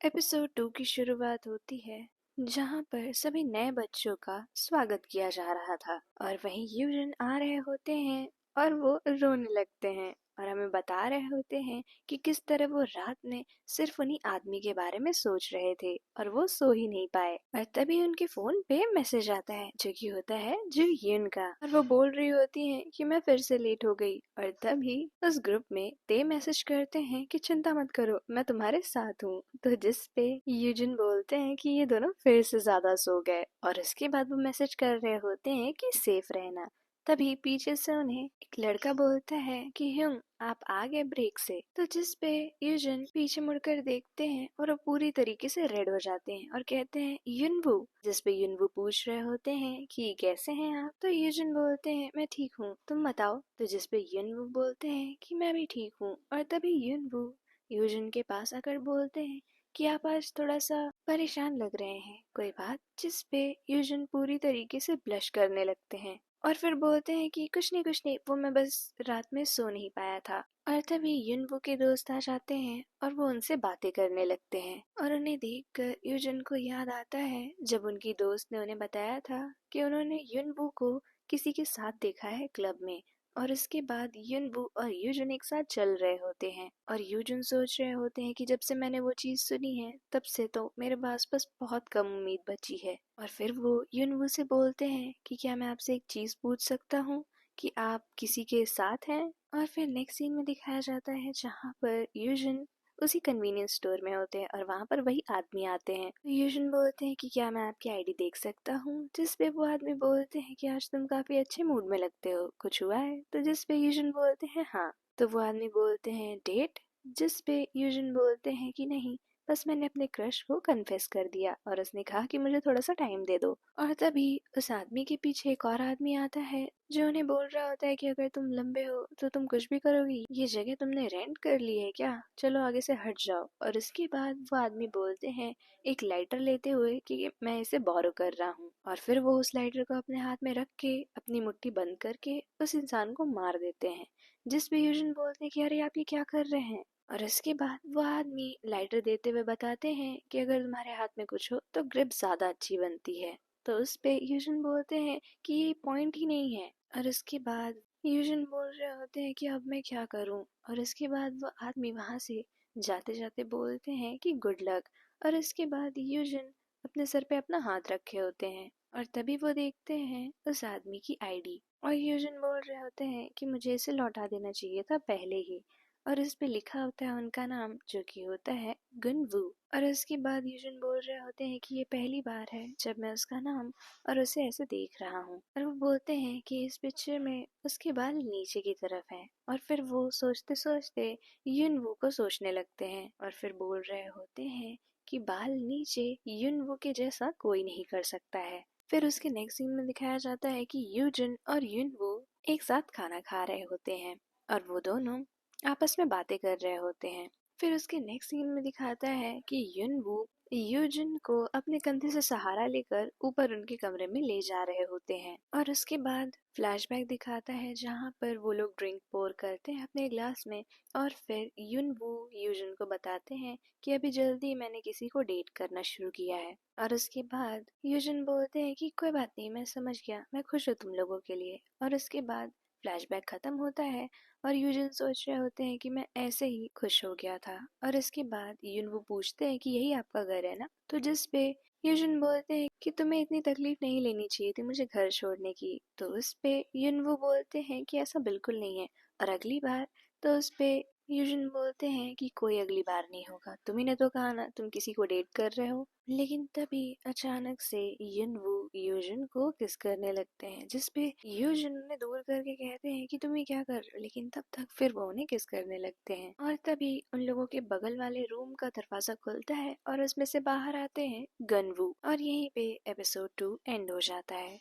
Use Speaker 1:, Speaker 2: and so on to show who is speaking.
Speaker 1: Episode 2 की शुरुआत होती है जहां पर सभी नए बच्चों का स्वागत किया जा रहा था और वहीं यूजन आ रहे होते हैं और वो रोने लगते हैं और हमें बता रहे होते हैं कि किस तरह वो रात में सिर्फ उन्हीं आदमी के बारे में सोच रहे थे और वो सो ही नहीं पाए। और तभी उनके फोन पे मैसेज आता है जो कि होता है जो यून का, और वो बोल रही होती है कि मैं फिर से लेट हो गई। और तभी उस ग्रुप में ते मैसेज करते हैं कि चिंता मत करो, मैं तुम्हारे साथ हूँ। तो जिस पे यूजिन बोलते हैं कि ये दोनों फिर से ज्यादा सो गए और उसके बाद वो मैसेज कर रहे होते हैं कि सेफ रहना। तभी पीछे से उन्हें एक लड़का बोलता है कि ह्यूंग आप आ गए ब्रेक से। तो जिस पे यूजन पीछे मुड़कर देखते हैं और वो पूरी तरीके से रेड हो जाते हैं और कहते हैं युनवू। जिस पे युनवू पूछ रहे होते हैं कि कैसे हैं आप। तो यूजन बोलते हैं मैं ठीक हूँ, तुम बताओ। तो जिस पे युनवू बोलते हैं कि मैं भी ठीक हूँ। और तभी युनवू यूजन के पास आकर बोलते हैं कि आप आज थोड़ा सा परेशान लग रहे हैं, कोई बात। जिस पे यूजन पूरी तरीके से ब्लश करने लगते हैं और फिर बोलते हैं कि कुछ नहीं, वो मैं बस रात में सो नहीं पाया था। और तभी युनवू के दोस्त आ जाते हैं और वो उनसे बातें करने लगते हैं और उन्हें देखकर यूजन को याद आता है जब उनकी दोस्त ने उन्हें बताया था कि उन्होंने युनवू को किसी के साथ देखा है क्लब में। और इसके बाद युनवू और यूजुन एक साथ चल रहे होते हैं और यूजुन सोच रहे होते हैं कि जब से मैंने वो चीज सुनी है तब से तो मेरे पास बस बहुत कम उम्मीद बची है। और फिर वो युनवू से बोलते हैं कि क्या मैं आपसे एक चीज पूछ सकता हूँ कि आप किसी के साथ हैं। और फिर नेक्स्ट सीन में दिखाया जाता है जहाँ पर यूजुन उसी कन्वीनियंस स्टोर में होते हैं और वहाँ पर वही आदमी आते हैं। तो यूजुन बोलते हैं कि क्या मैं आपकी आईडी देख सकता हूँ। जिस पे वो आदमी बोलते हैं कि आज तुम काफी अच्छे मूड में लगते हो, कुछ हुआ है। तो जिस पे यूजुन बोलते हैं हाँ। तो वो आदमी बोलते हैं डेट। जिस पे यूजुन बोलते हैं कि नहीं, बस मैंने अपने क्रश को कन्फेस कर दिया और उसने कहा कि मुझे थोड़ा सा टाइम दे दो। और तभी उस आदमी के पीछे एक और आदमी आता है जो उन्हें बोल रहा होता है कि अगर तुम लंबे हो तो तुम कुछ भी करोगी, ये जगह तुमने रेंट कर ली है क्या, चलो आगे से हट जाओ। और इसके बाद वो आदमी बोलते हैं एक लाइटर लेते हुए कि मैं इसे बोरो कर रहा हूँ। और फिर वो उस लाइटर को अपने हाथ में रख के अपनी मुट्ठी बंद करके उस इंसान को मार देते हैं। जिस पे यूजन बोलते हैं कि अरे आप ये क्या कर रहे हैं। और इसके बाद वो आदमी लाइटर देते हुए बताते हैं कि अगर तुम्हारे हाथ में कुछ हो तो ग्रिप ज्यादा अच्छी बनती है। तो उस पे यूजन बोलते हैं कि ये पॉइंट ही नहीं है। और इसके बाद यूजन बोल रहे होते हैं कि अब मैं क्या करूं। और इसके बाद वो आदमी वहां से जाते जाते बोलते हैं कि गुड लक। और इसके बाद यूजन अपने सर पे अपना हाथ रखे होते हैं और तभी वो देखते हैं उस आदमी की आईडी। और यूजन बोल रहे होते हैं कि मुझे इसे लौटा देना चाहिए था पहले ही। और इस पे लिखा होता है उनका नाम जो कि होता है गुनवू। और उसके बाद यूजन बोल रहे होते हैं कि ये पहली बार है जब मैं उसका नाम और उसे ऐसे देख रहा हूँ। और वो बोलते हैं कि इस पिक्चर में उसके बाल नीचे की तरफ हैं। और फिर वो सोचते सोचते युनवू को सोचने लगते हैं और फिर बोल रहे होते हैं कि बाल नीचे युनवू के जैसा कोई नहीं कर सकता है। फिर उसके नेक्स्ट सीन में दिखाया जाता है कि यूजन और युनवू एक साथ खाना खा रहे होते हैं और वो दोनों आपस में बातें कर रहे होते हैं। फिर उसके नेक्स्ट सीन में दिखाता है कि युनवू यूजिन को अपने कंधे से सहारा लेकर ऊपर उनके कमरे में ले जा रहे होते हैं। और उसके बाद फ्लैशबैक दिखाता है जहाँ पर वो लोग ड्रिंक पोर करते हैं अपने ग्लास में। और फिर युनवू यूजिन को बताते हैं कि अभी जल्दी मैंने किसी को डेट करना शुरू किया है। और उसके बाद यूजिन बोलते हैं कि कोई बात नहीं, मैं समझ गया, मैं खुश हूँ तुम लोगों के लिए। और उसके बाद फ्लैशबैक खत्म होता है और यूजिन सोच रहे होते हैं कि मैं ऐसे ही खुश हो गया था। और इसके बाद युनवू पूछते हैं कि यही आपका घर है ना। तो जिस पे यूजिन बोलते हैं कि तुम्हें इतनी तकलीफ नहीं लेनी चाहिए थी मुझे घर छोड़ने की। तो उस पे युनवू बोलते हैं कि ऐसा बिल्कुल नहीं है और अगली बार। तो उस पे यूजिन बोलते हैं कि कोई अगली बार नहीं होगा, तुम्ही ने तो कहा ना तुम किसी को डेट कर रहे हो। लेकिन तभी अचानक से युनवू यूजिन को किस करने लगते हैं जिस पे यूजिन उन्हें दूर करके कहते हैं कि तुम ये क्या कर रहे हो। लेकिन तब तक फिर वो उन्हें किस करने लगते हैं और तभी उन लोगों के बगल वाले रूम का दरवाजा खुलता है और उसमें से बाहर आते हैं गनवू। और यहीं पे एपिसोड 2 एंड हो जाता है।